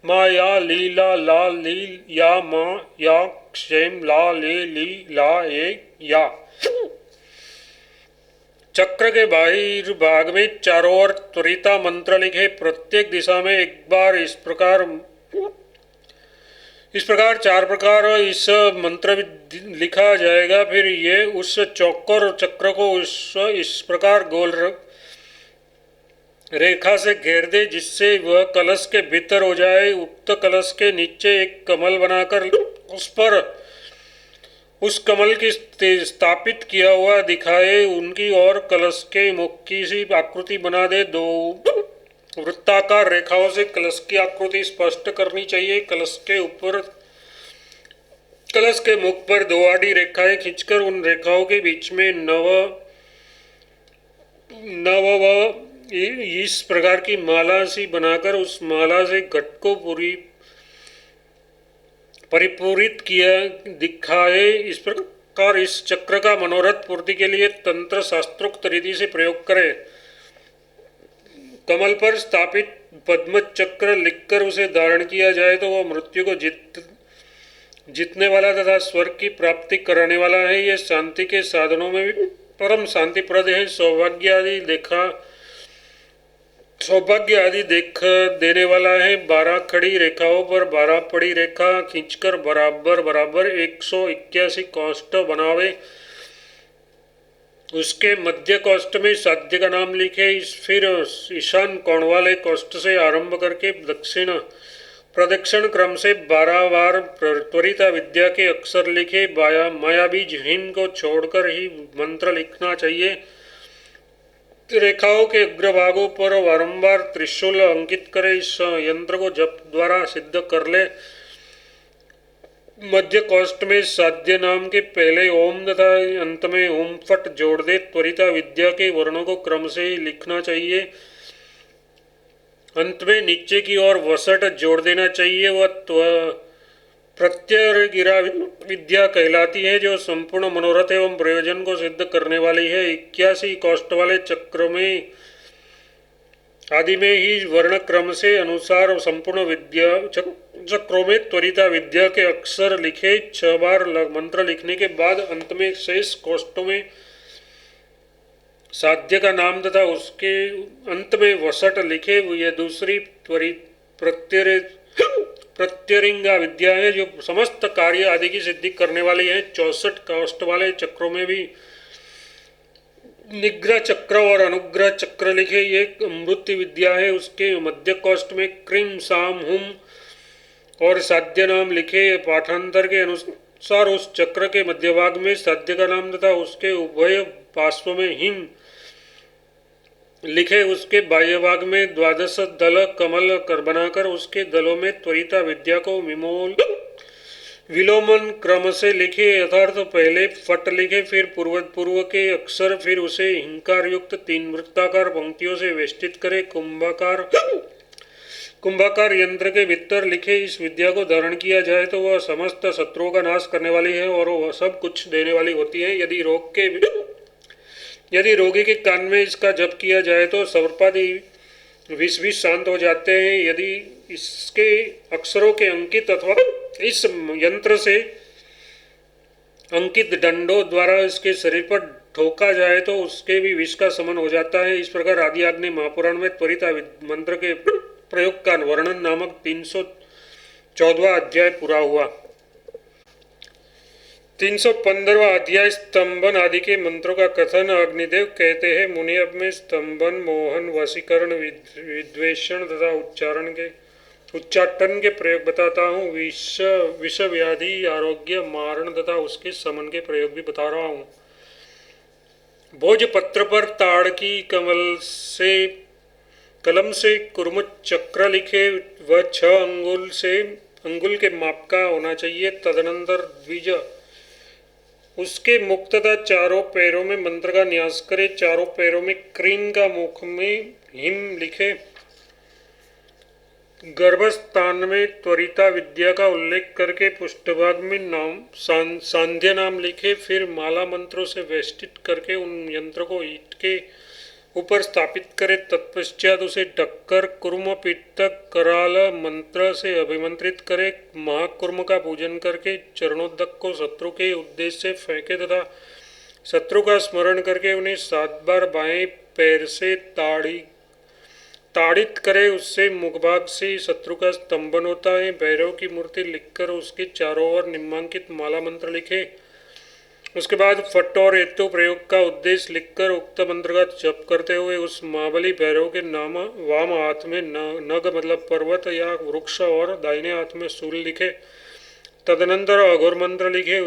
मा या लीला ला लील या मा या क्षेम ला ले ली ला ए या। चक्र के बाहर भाग में चारों ओर त्वरिता मंत्र लिखे। प्रत्येक दिशा में एक बार इस प्रकार 4 प्रकार इस मंत्र लिखा जाएगा। फिर ये उस चौकोर चक्र को इस प्रकार गोल रेखा से घेर दे जिससे वह कलश के भीतर हो जाए। उक्त कलश के नीचे एक कमल बनाकर उस पर उस कमल की स्थापित किया हुआ दिखाए। उनकी ओर कलश के मुख की सी आकृति बना दे। 2 वृत्ताकार रेखाओं से कलश की आकृति स्पष्ट करनी चाहिए। कलश के मुख पर 2 आड़ी रेखाएं खींचकर उन रेखाओं के बीच में नव इस प्रकार की माला सी बनाकर उस माला से घट को परिपूरित किया दिखाए। इस प्रकार इस चक्र का मनोरथ पूर्ति के लिए तंत्र शास्त्रोक्त रीति से प्रयोग करें। कमल पर स्थापित पद्म चक्र लिखकर उसे धारण किया जाए तो वह मृत्यु को जीतने वाला तथा स्वर्ग की प्राप्ति कराने वाला है। यह शांति के साधनों में भी परम शांतिप्रद है। सौभाग्य आदि देख देने वाला है। 12 खड़ी रेखाओं पर 12 पड़ी रेखा खींचकर बराबर 181 कोष्ठ बनावे। उसके मध्य कोष्ठ में साध्य का नाम लिखे। फिर ईशान कोण वाले कोष्ठ से आरंभ करके प्रदक्षिण क्रम से 12 बार त्वरिता विद्या के अक्षर लिखे। मायाबीज हिम को छोड़कर ही मंत्र लिखना चाहिए। रेखाओं के अग्रभागों पर बारंबार त्रिशूल अंकित करे। इस यंत्र को जप द्वारा सिद्ध कर ले। मध्य कोष्ठ में साध्य नाम के पहले ओम तथा अंत में ओम फट जोड़ दे। त्वरिता विद्या के वर्णों को क्रम से ही लिखना चाहिए। अंत में नीचे की ओर वसट जोड़ देना चाहिए। वह प्रत्ययगिरा विद्या कहलाती है जो संपूर्ण मनोरथ एवं प्रयोजन को सिद्ध करने वाली है। 81 कोष्ठ वाले चक्र में आदि में ही वर्ण क्रम से अनुसार संपूर्ण विद्या चक्रों में त्वरिता विद्या के अक्षर लिखे। 6 बार मंत्र लिखने के बाद अंत में शेष कोष्ठों में साध्य का नाम तथा उसके अंत में वसट लिखे। यह दूसरी प्रत्यरिंगा विद्या है जो समस्त कार्य आदि की सिद्धि करने वाली है। 64 कोष्ठ वाले चक्रों में भी निग्रह चक्र और अनुग्रह चक्र लिखे। ये अमृत विद्या है। उसके मध्य कोष्ठ में क्रीम साम हुम और साध्य नाम लिखे। पाठांतर के अनुसार उस चक्र के मध्य भाग में साध्य का नाम तथा उसके उभय पार्श्व में हिम लिखे। उसके बाह्य भाग में 12 दल कमल कर बनाकर उसके दलों में त्वरिता विद्या को विलोमन क्रम से लिखे। यथार्थ पहले फट लिखे, फिर पूर्व के अक्षर, फिर उसे हिंकार युक्त 3 वृत्ताकार पंक्तियों से वेष्टित करे। कुंभाकार कुंभकार यंत्र के भीतर लिखे इस विद्या को धारण किया जाए तो वह समस्त शत्रुओं का नाश करने वाली है और वह सब कुछ देने वाली होती है। यदि रोगी के कान में इसका जप किया जाए तो सर्पादि विष भी शांत हो जाते हैं। यदि इसके अक्षरों के अंकित अथवा इस यंत्र से अंकित डंडों द्वारा इसके शरीर पर ठोका जाए तो उसके भी विष का शमन हो जाता है। इस प्रकार आदि आग्नेय महापुराण में त्वरित मंत्र के प्रयोग का वर्णन नामक 314वां अध्याय पूरा हुआ। 315वां अध्याय स्तंभन आदि के मंत्रों का कथन। अग्निदेव कहते हैं, मुनि अब मैं स्तंभन, मोहन, वशीकरण, विद्वेषण तथा उच्चाटन के प्रयोग बताता हूँ। विष व्याधि, आरोग्य, मारण तथा उसके शमन के प्रयोग भी बता रहा हूँ। भोजपत्र पर ताड़ की कलम से कुर्म चक्र लिखे वह 6 अंगुल के माप का होना चाहिए। तदनंतर द्विज उसके मुख तथा चारों पैरों में मंत्र का न्यास करे। चारों पैरों में क्रीम का, मुख में हिम लिखे। गर्भस्थान में त्वरिता विद्या का उल्लेख करके पृष्ठभाग में नाम सांध्य नाम लिखे। फिर माला मंत्रों से वेष्टित करके उन यंत्र को ईंट के ऊपर स्थापित करे। तत्पश्चात उसे ढककर कुर्म पित्तक कराल मंत्र से अभिमंत्रित करे। महाकुर्म का पूजन करके चरणोदक को शत्रु के उद्देश्य से फेंके तथा शत्रु का स्मरण करके उन्हें 7 बार बाएं पैर से ताड़ित करे। उससे मुखभाग से शत्रु का स्तंभन होता है। भैरव की मूर्ति लिखकर उसके चारों ओर निम्नांकित माला मंत्र लिखे। उसके बाद फट और हेतु प्रयोग का उद्देश्य लिखकर उक्त मंत्र का जप करते हुए उस महाबली भैरव के नाम वाम हाथ में नग मतलब पर्वत या वृक्ष और दाहिने हाथ में शूल लिखे। तदनंतर अघोर मंत्र लिखे।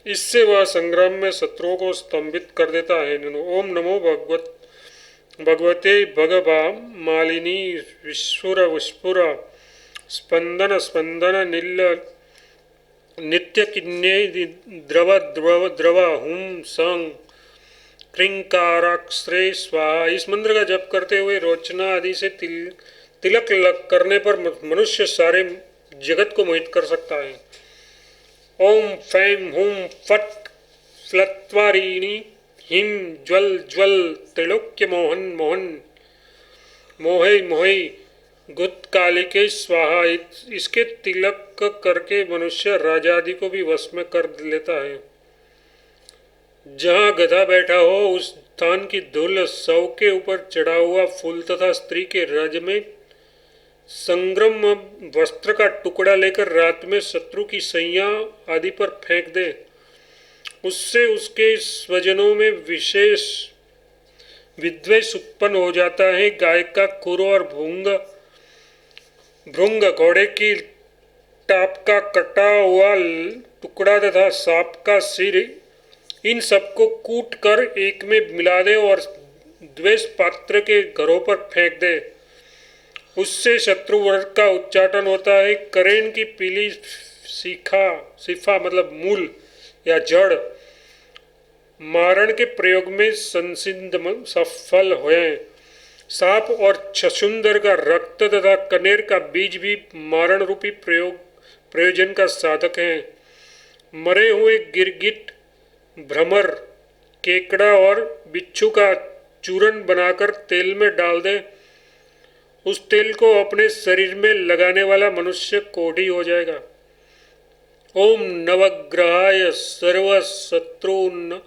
इससे वह संग्राम में शत्रुओं को स्तंभित कर देता है। ओम नमो भगवते भगवा मालिनी विस्फुर स्पंदन नील नित्य किन्ने द्रव हुम संग क्रिंकाराक्षरे स्वाहा। इस मंत्र का जप करते हुए रोचना आदि से तिलक करने पर मनुष्य सारे जगत को मोहित कर सकता है। ओम फैम हुम फट फ्लत्वारिणी हिम ज्वल त्रैलोक्य मोहन मोहे गुत्कालिके स्वाहा। इसके तिलक करके मनुष्य राजा आदि को भी वश में कर लेता है। जहाँ गधा बैठा हो उस स्थान की धूल, शव के ऊपर चढ़ा हुआ फूल तथा स्त्री के रज में संग्रम वस्त्र का टुकड़ा लेकर रात में शत्रु की सैया आदि पर फेंक दे। उससे उसके स्वजनों में विशेष विद्वेष उत्पन्न हो जाता है। गाय का खुर और भृंग, घोड़े की टाप का कटा हुआ टुकड़ा तथा सांप का सिर, इन सबको कूट कर एक में मिला दे और द्वेष पात्र के घरों पर फेंक दे। उससे शत्रु वर्ग का उच्चाटन होता है। करेन की पीली सिफा मतलब मूल या जड़ मारण के प्रयोग में संसिद्ध सफल हुए। सांप और छछुंदर का रक्त तथा कनेर का बीज भी मारण रूपी प्रयोजन का साधक है। मरे हुए गिरगिट, भ्रमर, केकड़ा और बिच्छू का चूर्ण बनाकर तेल में डाल दे। उस तेल को अपने शरीर में लगाने वाला मनुष्य कोढ़ी हो जाएगा। ओम नवग्रहाय सर्व शत्रुन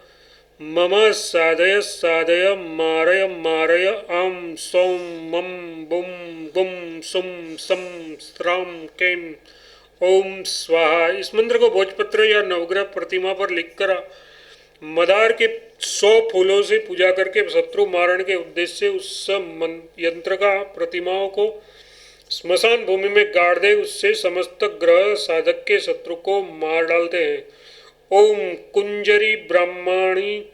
मम साधय मारय आम सौम मम बुम गुम सुम सम स्त्राम केम ओम स्वाहा। इस मंत्र को भोजपत्र या नवग्रह प्रतिमा पर लिखकर मदार के 100 फूलों से पूजा करके शत्रु मारण के उद्देश्य से उस यंत्र का प्रतिमाओं को स्मशान भूमि में गाड़ दे। उससे समस्त ग्रह साधक के शत्रु को मार डालते हैं। ओम कुंजरी ब्रह्माणी,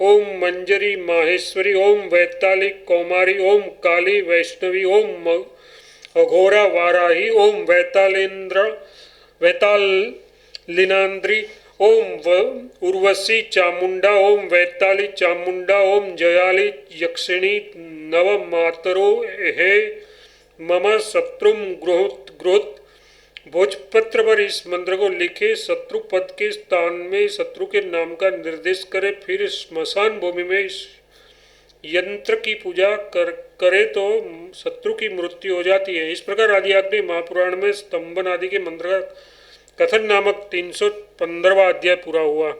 ओम मंजरी माहेश्वरी, ओम वैताली कौमारी, ओम काली वैष्णवी, ओम अघोरा वाराही, ओम वैतालिनांद्री, उर्वशी चामुंडा, ओम वैताली चामुंडा, ओम जयाली यक्षिणी नव मातरो हे मम शत्रुम गृहुत गृहुत। भोजपत्र पर इस मंत्र को लिखे, शत्रु पद के स्थान में शत्रु के नाम का निर्देश करे, फिर स्मशान भूमि में इस यंत्र की पूजा करे तो शत्रु की मृत्यु हो जाती है। इस प्रकार आदियाग्नि महापुराण में स्तंभन आदि के मंत्र का कथन नामक 315वां अध्याय पूरा हुआ।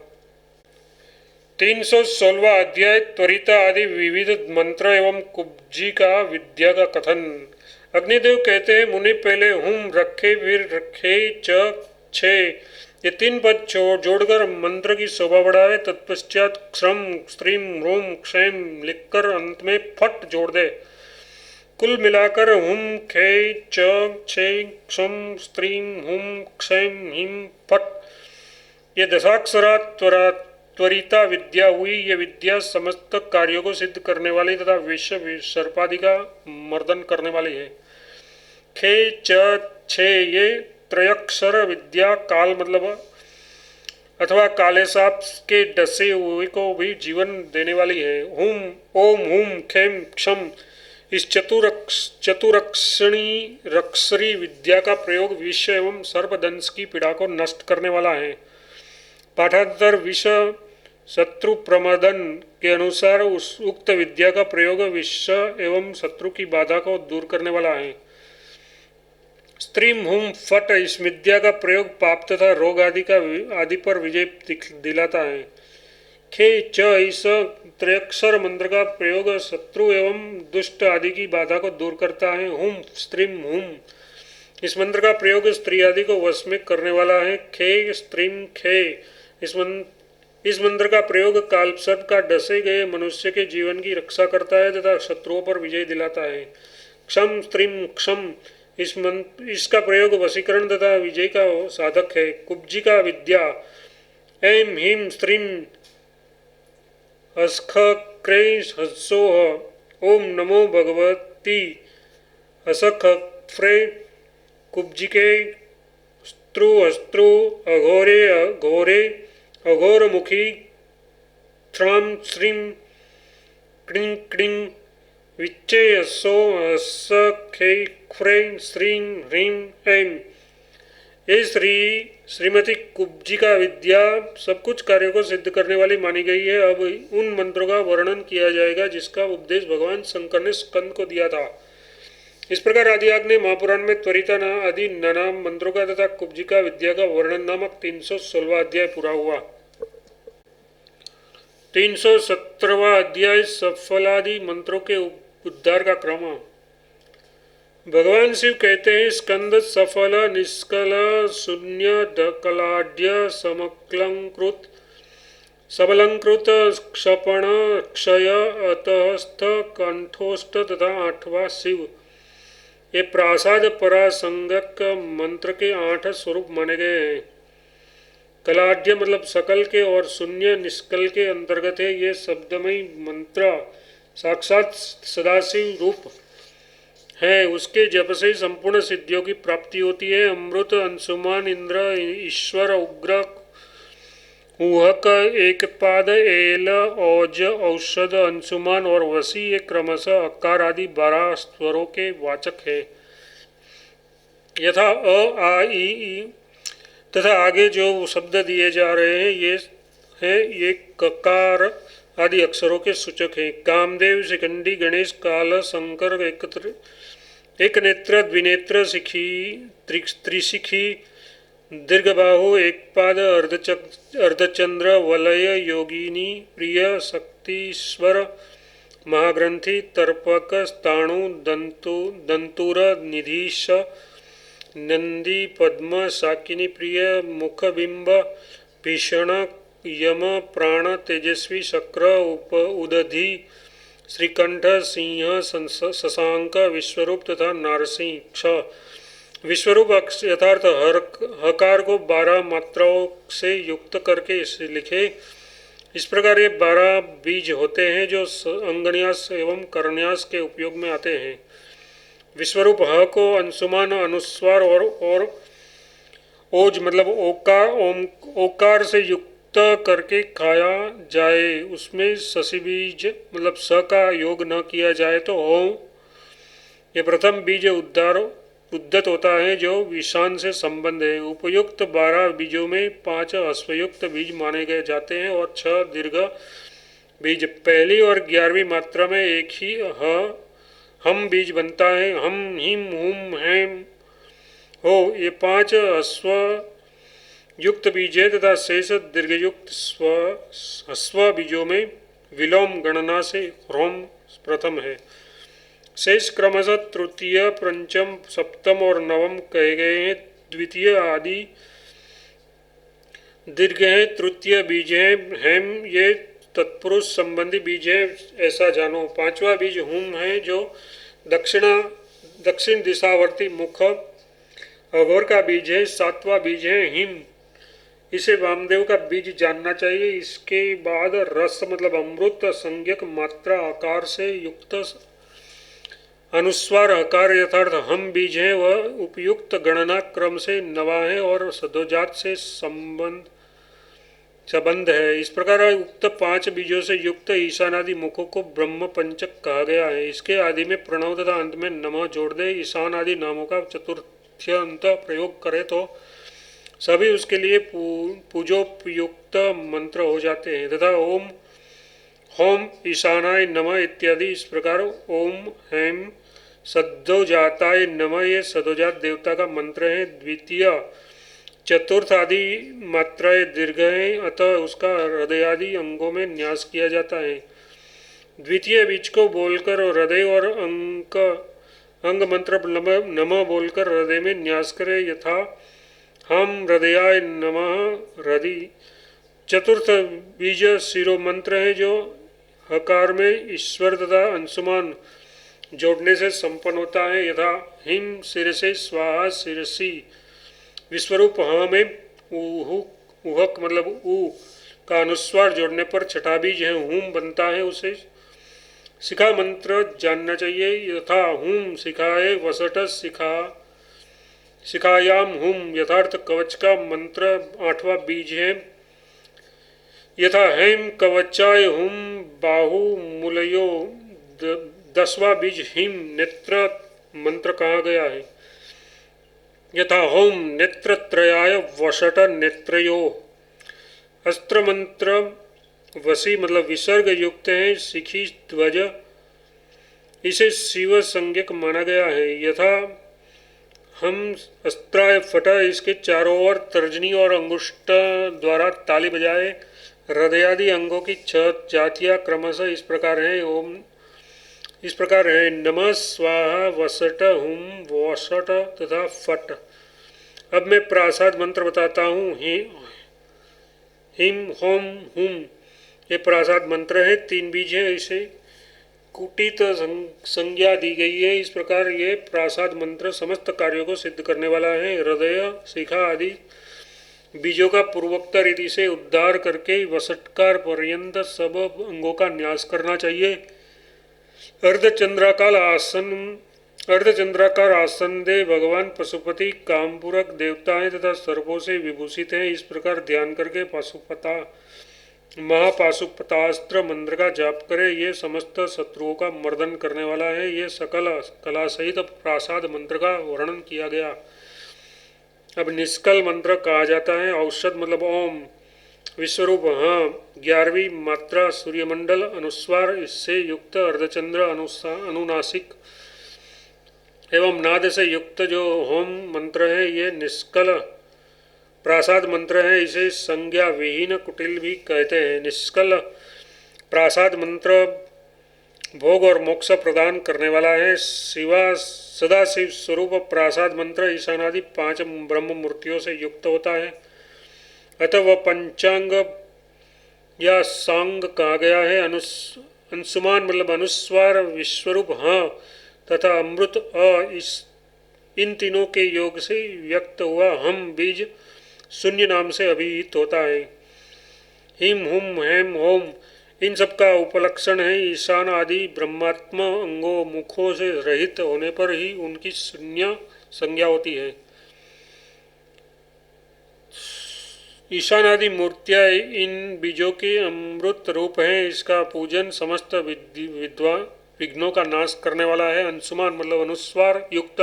316वां अध्याय त्वरिता आदि विविध मंत्र एवं कुब्जी का विद्या का कथन। अग्निदेव कहते हैं, मुनि पहले हुम रखे, फिर रखे च छे, ये 3 पद जोड़कर मंत्र की शोभा बढ़ाए। तत्पश्चात क्षम स्त्रीम ह्रूम क्षैम लिखकर अंत में फट जोड़ दे। कुल मिलाकर हुम खे च छे क्षम स्त्रीम हुम क्षैम हिम फट, ये दशाक्षरा त्वरिता विद्या हुई। ये विद्या समस्त कार्यों को सिद्ध करने वाली तथा विश्व सर्पादि का मर्दन करने वाली है। खे च छे, ये त्रयक्षर विद्या काल मतलब अथवा काले सांप के डसे हुए को भी जीवन देने वाली है। हुम ओम हुम खेम क्षम, इस चतुरक्षणी रक्षरी विद्या का प्रयोग विष एवं सर्पदंश की पीड़ा को नष्ट करने वाला है। पाठांतर विष शत्रु प्रमदन के अनुसार उस उक्त विद्या का प्रयोग विष एवं शत्रु की बाधा को दूर करने वाला है। स्त्रीम हुम फट, इस विद्या का प्रयोग पाप तथा रोग आदि पर विजय दिलाता है। खे च, इस त्रयक्षर मंत्र का प्रयोग शत्रु एवं दुष्ट आदि की बाधा को दूर करता है। हुम स्त्रीम हुम, इस मंत्र का प्रयोग स्त्री आदि को वश में करने वाला है। खे स्त्रीम खे, इस मंत्र का प्रयोग कालसर्प का डसे गए मनुष्य के जीवन की रक्षा करता है तथा शत्रुओं पर विजय दिलाता है। क्षम स्त्रीम क्षम, इसका प्रयोग वशीकरण तथा विजय का साधक है। कुब्जी का विद्या ऐम हीम स्त्रीम अस्ख क्रे हसोह, ओम नमो भगवती असख फ्रे कुब्जिके स्त्रु अस्त्रु अघोरे अघोरे अघोरमुखी थ्राम श्रीम क्रिं क्रिं विच्चे असो अस खे ख्रे श्रीं ह्रीं ऐं। ये श्रीमती कुब्जिका विद्या सब कुछ कार्यों को सिद्ध करने वाली मानी गई है। अब उन मंत्रों का वर्णन किया जाएगा जिसका उपदेश भगवान शंकर ने स्कंद को दिया था। इस प्रकार आदियाग्नि महापुराण में त्वरिता आदि नाना मंत्रों का तथा कुब्जिका विद्या का वर्णन नामक 316वां अध्याय पूरा हुआ। 317वां अध्याय सफलादि मंत्रों के उद्धार का क्रम। भगवान शिव कहते हैं, स्कंद सफल निष्कल शून्य कलाढ्य समक्लंकृत सबलंकृत क्षपण क्षय अतहस्थ कंठोष्ठ तथा 8वां शिव, ये प्रासाद परासंगक मंत्र के 8 स्वरूप माने गए हैं। कलाढ्य मतलब सकल के और शून्य निष्कल के अंतर्गत है। ये शब्दमयी मंत्र साक्षात सदाशिव रूप है, उसके जप से संपूर्ण सिद्धियों की प्राप्ति होती है। अमृत अंशुमान इंद्र ईश्वर उग्र उहक एक पाद एल औज औषध अंशुमान और वसी, ये क्रमशः अकार आदि 12 स्वरों के वाचक है। यथा अ आ ई तथा आगे जो शब्द दिए जा रहे हैं ये ककार आदि अक्षरों के सूचक हैं। कामदेव शिखंडी गणेश काल शंकर एक नेत्र द्विनेत्र शिखी त्रिशिखी दीर्घबाहु एकपाद अर्धचंद्र वलय योगिनी प्रिय शक्तिश्वर महाग्रंथि तर्पक स्थाणु दंतुर निधीश नंदी पद्म शाकिनी प्रिय मुखबिंब भीषण यम प्राण तेजस्वी शक्र उदधि श्रीकंठ सिंह शशांक विश्वरूप तथा नारसिंह। क्ष विश्वरूप यथार्थ हकार को 12 मात्राओं से युक्त करके इसे लिखे। इस प्रकार ये 12 बीज होते हैं जो अंगन्यास एवं करन्यास के उपयोग में आते हैं। विश्वरूप ह को अंशुमान अनुस्वार ओज मतलब ओकार, ओकार से युक्त करके खाया जाए, उसमें शशि बीज मतलब स का योग न किया जाए तो ओ। ये प्रथम बीज उद्धत होता है जो विषान से संबंध है। उपयुक्त 12 बीजों में 5 अश्वयुक्त बीज माने गए जाते हैं और 6 दीर्घ बीज। पहली और 11वीं मात्रा में एक ही हम बीज बनता है। हम, हिम, हुम, हैम, हो, ये 5 अश्व युक्त बीज है तथा शेष दीर्घयुक्त स्व बीजों में विलोम गणना से ह्रोम प्रथम है। शेष क्रमशः तृतीय, पंचम, सप्तम और नवम कहे गए हैं। द्वितीय आदि दीर्घ है। तृतीय बीज है हेम, ये तत्पुरुष संबंधी बीज है, ऐसा जानो। पांचवा बीज हुम है जो दक्षिण दिशावर्ती मुख अघोर का बीज है। सातवां बीज है हिम, इसे वामदेव का बीज जानना चाहिए। इसके बाद रस मतलब अमृत संज्ञक मात्रा आकार से युक्त अनुस्वार आकार यथार्थ हम बीज है। वह उपयुक्त गणना क्रम से नवा है और सदोजात से संबंध है। इस प्रकार उक्त 5 बीजों से युक्त ईशानादि मुखों को ब्रह्म पंचक कहा गया है। इसके आदि में प्रणव तथा अंत में नमः जोड़ दे। ईशान आदि नामों का चतुर्थ्यंत प्रयोग करे तो सभी उसके लिए पूजोपयुक्त मंत्र हो जाते हैं तथा ओम, होम, ईशानाय नमः इत्यादि। इस प्रकार ओम, हैम, सद्योजाताय नमः ये सदोजात देवता का मंत्र है। द्वितीय, चतुर्थ आदि मात्राएं दीर्घ हैं, अतः उसका हृदय आदि अंगों में न्यास किया जाता है। द्वितीय बीज को बोलकर और हृदय और अंग मंत्र नमः बोलकर हृदय में न्यास करे। यथा हम हृदयाय नमः हृदय। चतुर्थ बीज शिरो मंत्र है जो हकार में ईश्वर तथा अंशुमान जोड़ने से संपन्न होता है। यथा हिम शिरसे स्वाहा शिरसी। विश्वरूप ह में उहक मतलब उ का अनुस्वार जोड़ने पर छठा बीज है हुम बनता है। उसे शिखा मंत्र जानना चाहिए। यथा हुम शिखाए वसट शिखायाम हुम। यथार्थ कवच का मंत्र 8वां बीज है। यथा हेम कवचाय हुम बाहु मूलयो। 10वां बीज हिम नेत्र मंत्र कहा गया है। यथा होम नेत्रत्रयाय वषट नेत्रयो। अस्त्र मंत्र वसी मतलब विसर्ग युक्त है। शिखी ध्वज, इसे शिव संज्ञक माना गया है। यथा हम अस्त्राय फट, इसके चारों ओर तर्जनी और अंगुष्ठ द्वारा ताली बजाए। हृदयादि अंगों की 6 जातियां क्रमशः इस प्रकार है। ओम इस प्रकार है नमः स्वाहा वसट हुम वसट तथा फट। अब मैं प्रासाद मंत्र बताता हूँ। हिम होम हुम ये प्रासाद मंत्र है। 3 बीज है, इसे कुटित संज्ञा दी गई है। इस प्रकार ये प्रासाद मंत्र समस्त कार्यों को सिद्ध करने वाला है। हृदय शिखा आदि बीजों का पूर्वोक्त रीति से उद्धार करके वसटकार पर्यंत सब अंगों का न्यास करना चाहिए। अर्धचंद्राकार आसन दे भगवान पशुपति कामपूरक देवता है तथा सर्पों से विभूषित है। इस प्रकार ध्यान करके महापाशुपतास्त्र मंत्र का जाप करे। ये समस्त शत्रुओं का मर्दन करने वाला है। ये सकल कला सहित प्रासाद मंत्र का वर्णन किया गया। अब निष्कल मंत्र कहा जाता है। औषध मतलब ओम, विश्वरूप हाँ, 11वीं मात्रा सूर्यमंडल अनुस्वार, इससे युक्त अर्धचंद्र अनुनासिक एवं नाद से युक्त जो होम मंत्र है ये निष्कल प्रासाद मंत्र है। इसे संज्ञा विहीन कुटिल भी कहते हैं। निष्कल प्रासाद मंत्र भोग और मोक्ष प्रदान करने वाला है। सदाशिव स्वरूप प्रासाद मंत्र ईशानादि 5 ब्रह्म मूर्तियों से युक्त होता है। अतः वह पंचांग या सांग कहा गया है। अंशुमान मतलब अनुस्वार, विश्वरूप हाँ तथा अमृत इन तीनों के योग से व्यक्त हुआ हम बीज शून्य नाम से अभिहित होता है। हिम हुम हेम होम इन सब का उपलक्षण है। ईशान आदि ब्रह्मात्मा अंगों मुखों से रहित होने पर ही उनकी शून्य संज्ञा होती है। ईशान आदि मूर्तियाँ इन बीजों के अमृत रूप हैं। इसका पूजन समस्त विघ्नों का नाश करने वाला है। अंशुमान मतलब अनुस्वार युक्त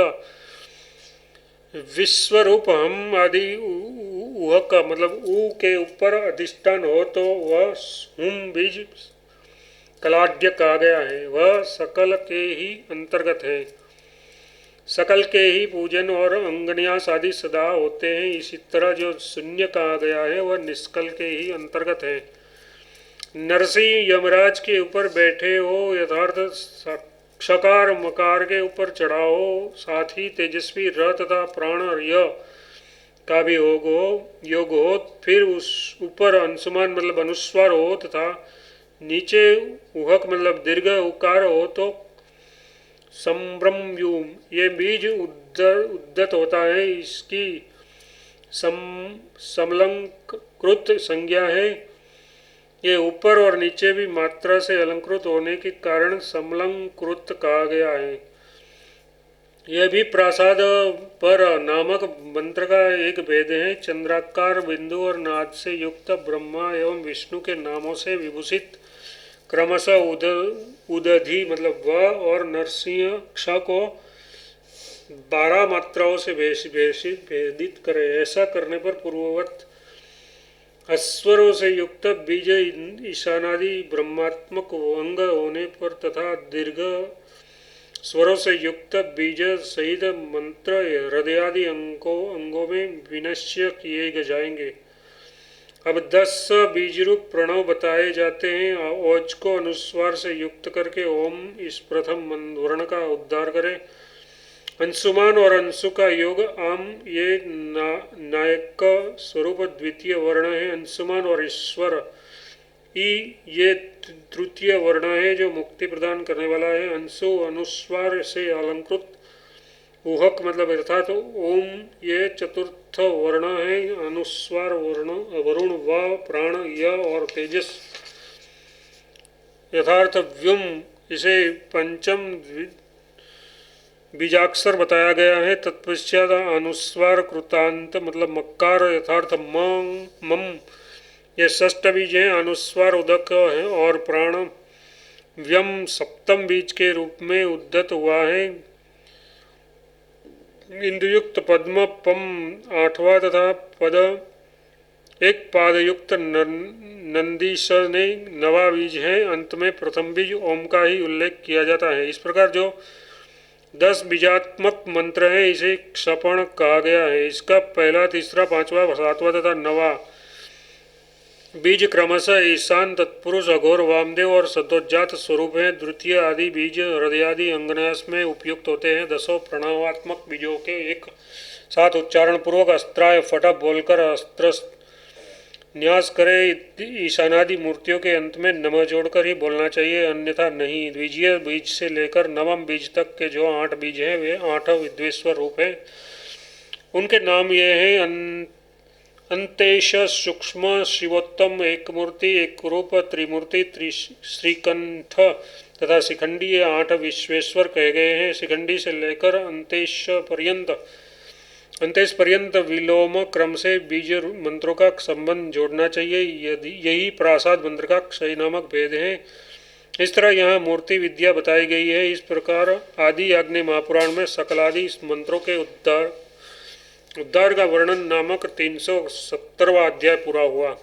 विश्वरूप हम आदि उह का मतलब ऊ के ऊपर अधिष्ठान हो तो वह हुम बीज कलाढ्य कहा गया है। वह सकल के ही अंतर्गत है। सकल के ही पूजन और अंगन्यास आदि सदा होते हैं। इसी तरह जो शून्य कहा गया है वह निष्कल के ही अंतर्गत है। नरसिंह यमराज के ऊपर बैठे हो, यथार्थ क्षकार मकार के ऊपर चढ़ा हो, साथ ही तेजस्वी र तथा प्राण और य का भी योग हो, फिर उस ऊपर अंशुमान मतलब अनुस्वार हो तथा नीचे उहक मतलब दीर्घ उकार हो तो संभ्रमव्यूम ये बीज उद्दत होता है। इसकी समलंकृत संज्ञा है। ये ऊपर और नीचे भी मात्रा से अलंकृत होने के कारण समलंकृत कहा गया है। यह भी प्रासाद पर नामक मंत्र का एक भेद है। चंद्राकार बिंदु और नाद से युक्त ब्रह्मा एवं विष्णु के नामों से विभूषित क्रमशः उदधि मतलब व और नरसिंह क्ष को 12 मात्राओं से भेदित करे। ऐसा करने पर पूर्ववत अस्वरों से युक्त बीज ईशानादि ब्रह्मात्मक अंग होने पर तथा दीर्घ स्वरों से युक्त बीज सहित मंत्र हृदयादि अंगों में विनश्य किए जाएंगे। अब 10 बीजरूप प्रणव बताए जाते हैं। ओज को अनुस्वार से युक्त करके ओम इस प्रथम वर्ण का उद्धार करें। अंशुमान और अंशु का योग आम ये नायक स्वरूप द्वितीय वर्ण है। अंशुमान और ईश्वर ई ये तृतीय वर्ण है जो मुक्ति प्रदान करने वाला है। अंशु अनुस्वार से अलंकृत उहक मतलब अर्थात ओम ये चतुर्थ वर्ण है। अनुस्वार वरुण व प्राण य और तेजस यथार्थ व्युम इसे पंचम बीजाक्षर बताया गया है। तत्पश्चात अनुस्वार कृतांत मतलब मक्कार यथार्थ मम ये षष्ठ बीज है। अनुस्वार उदक है और प्राण व्यम सप्तम बीज के रूप में उद्दत हुआ है। इंद्रयुक्त पद्म पम 8वां तथा पद एक पादयुक्त नंदीश ने 9वां बीज है। अंत में प्रथम बीज ओम का ही उल्लेख किया जाता है। इस प्रकार जो 10 बीजात्मक मंत्र है इसे क्षपण कहा गया है। इसका पहला, तीसरा, 5वां, 7वां तथा 9वां बीज क्रमशः ईशान, तत्पुरुष, अघोर, वामदेव और सद्योजात स्वरूप है। द्वितीय आदि बीज हृदयादि अंगन्यास में उपयुक्त होते हैं। 10 प्रणवात्मक बीजों के एक साथ उच्चारण पूर्वक अस्त्राय फटक बोलकर अस्त्र न्यास करे। ईशानादि मूर्तियों के अंत में नमः जोड़कर ही बोलना चाहिए, अन्यथा नहीं। द्वितीय बीज से लेकर 9वें बीज तक के जो 8 बीज हैं वे 8 विद्वेश्वर रूप हैं। उनके नाम ये हैं अंतेश, सूक्ष्म, शिवोत्तम, एक मूर्ति, एक रूप, त्रिमूर्ति, श्रीकंठ तथा शिखंडी। ये 8 विश्वेश्वर कहे गए हैं। शिखंडी से लेकर अंतेश पर्यंत विलोम क्रम से बीज मंत्रों का संबंध जोड़ना चाहिए। यही प्रासाद मंत्र का क्षय नामक भेद है। इस तरह यहाँ मूर्ति विद्या बताई गई है। इस प्रकार आदि आग्नेय महापुराण में सकलादि इस मंत्रों के उद्धार का वर्णन नामक 370वां अध्याय पूरा हुआ।